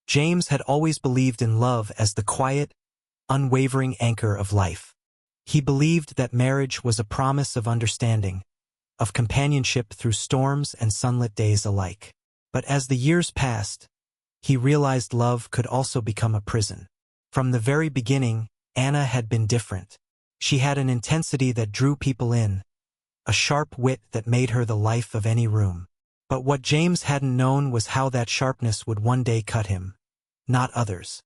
James had always believed in love as the quiet, unwavering anchor of life. He believed that marriage was a promise of understanding, of companionship through storms and sunlit days alike. But as the years passed, he realized love could also become a prison. From the very beginning, Anna had been different. She had an intensity that drew people in, a sharp wit that made her the life of any room. But what James hadn't known was how that sharpness would one day cut him, not others.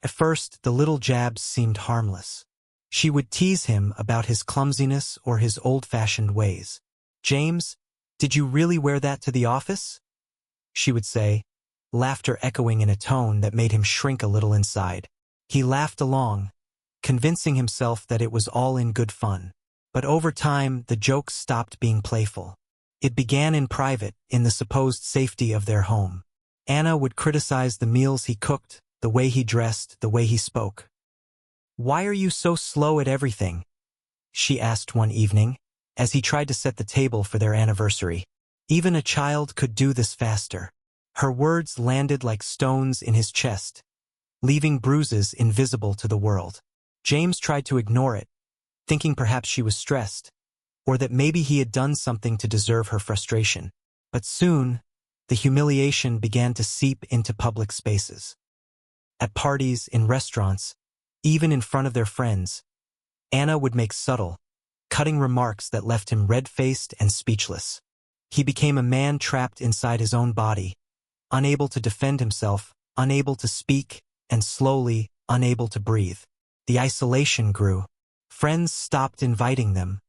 At first, the little jabs seemed harmless. She would tease him about his clumsiness or his old-fashioned ways. "James, did you really wear that to the office?" she would say, laughter echoing in a tone that made him shrink a little inside. He laughed along, convincing himself that it was all in good fun. But over time, the jokes stopped being playful. It began in private, in the supposed safety of their home. Anna would criticize the meals he cooked, the way he dressed, the way he spoke. "Why are you so slow at everything?" she asked one evening, as he tried to set the table for their anniversary. Even a child could do this faster. Her words landed like stones in his chest, leaving bruises invisible to the world. James tried to ignore it, thinking perhaps she was stressed, or that maybe he had done something to deserve her frustration. But soon, the humiliation began to seep into public spaces. At parties, in restaurants, even in front of their friends, Anna would make subtle, cutting remarks that left him red-faced and speechless. He became a man trapped inside his own body, unable to defend himself, unable to speak, and slowly, unable to breathe. The isolation grew. Friends stopped inviting them,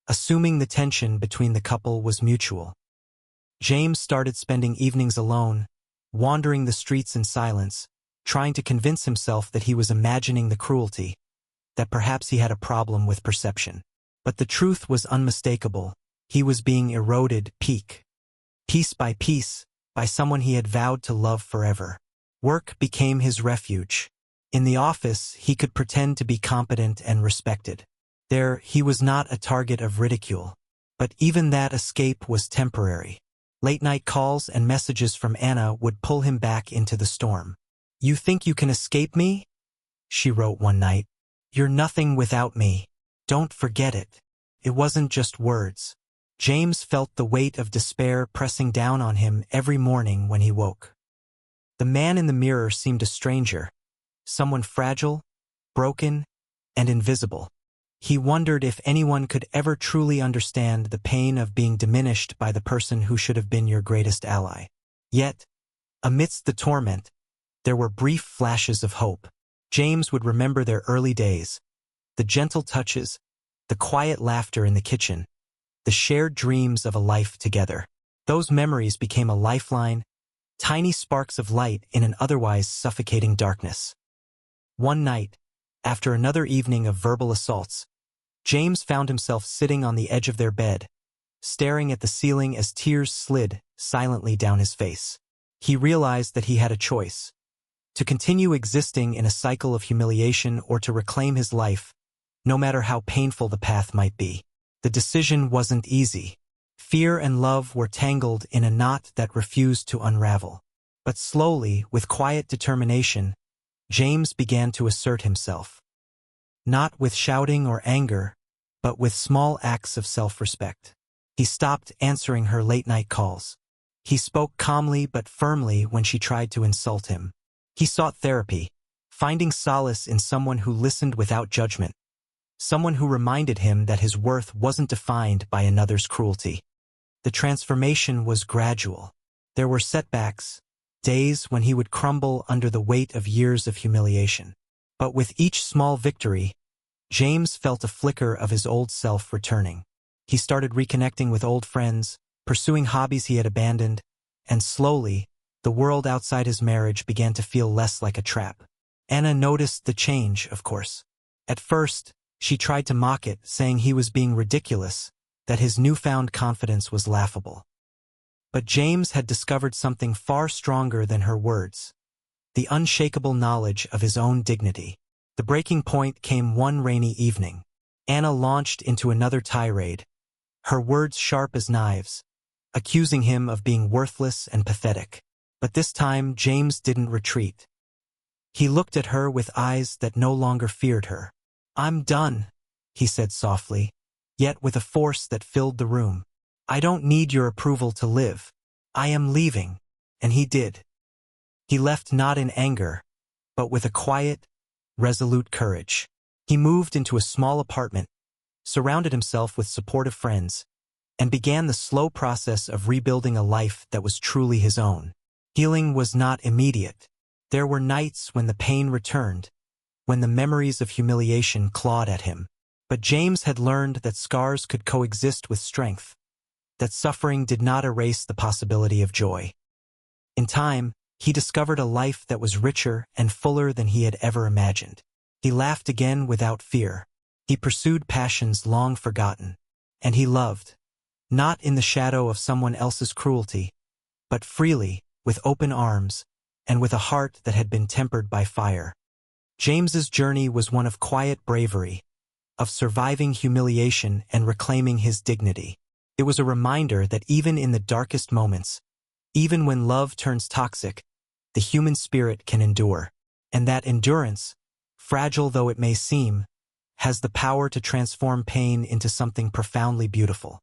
assuming the tension between the couple was mutual. James started spending evenings alone, wandering the streets in silence, trying to convince himself that he was imagining the cruelty, that perhaps he had a problem with perception. But the truth was unmistakable. He was being eroded piece by piece, by someone he had vowed to love forever. Work became his refuge. In the office, he could pretend to be competent and respected. There, he was not a target of ridicule. But even that escape was temporary. Late-night calls and messages from Anna would pull him back into the storm. "You think you can escape me?" she wrote one night. "You're nothing without me. Don't forget it." It wasn't just words. James felt the weight of despair pressing down on him every morning when he woke. The man in the mirror seemed a stranger, someone fragile, broken, and invisible. He wondered if anyone could ever truly understand the pain of being diminished by the person who should have been your greatest ally. Yet, amidst the torment, there were brief flashes of hope. James would remember their early days, the gentle touches, the quiet laughter in the kitchen, the shared dreams of a life together. Those memories became a lifeline, tiny sparks of light in an otherwise suffocating darkness. One night, after another evening of verbal assaults, James found himself sitting on the edge of their bed, staring at the ceiling as tears slid silently down his face. He realized that he had a choice: to continue existing in a cycle of humiliation or to reclaim his life, no matter how painful the path might be. The decision wasn't easy. Fear and love were tangled in a knot that refused to unravel. But slowly, with quiet determination, James began to assert himself. Not with shouting or anger, but with small acts of self-respect. He stopped answering her late-night calls. He spoke calmly but firmly when she tried to insult him. He sought therapy, finding solace in someone who listened without judgment, someone who reminded him that his worth wasn't defined by another's cruelty. The transformation was gradual. There were setbacks, days when he would crumble under the weight of years of humiliation. But with each small victory, James felt a flicker of his old self returning. He started reconnecting with old friends, pursuing hobbies he had abandoned, and slowly, the world outside his marriage began to feel less like a trap. Anna noticed the change, of course. At first, she tried to mock it, saying he was being ridiculous, that his newfound confidence was laughable. But James had discovered something far stronger than her words: the unshakable knowledge of his own dignity. The breaking point came one rainy evening. Anna launched into another tirade, her words sharp as knives, accusing him of being worthless and pathetic. But this time, James didn't retreat. He looked at her with eyes that no longer feared her. "I'm done," he said softly, yet with a force that filled the room. "I don't need your approval to live. I am leaving." And he did. He left not in anger, but with a quiet, resolute courage. He moved into a small apartment, surrounded himself with supportive friends, and began the slow process of rebuilding a life that was truly his own. Healing was not immediate. There were nights when the pain returned, when the memories of humiliation clawed at him. But James had learned that scars could coexist with strength, that suffering did not erase the possibility of joy. In time, he discovered a life that was richer and fuller than he had ever imagined. He laughed again without fear. He pursued passions long forgotten. And he loved, not in the shadow of someone else's cruelty, but freely, with open arms, and with a heart that had been tempered by fire. James's journey was one of quiet bravery, of surviving humiliation and reclaiming his dignity. It was a reminder that even in the darkest moments, even when love turns toxic, the human spirit can endure, and that endurance, fragile though it may seem, has the power to transform pain into something profoundly beautiful.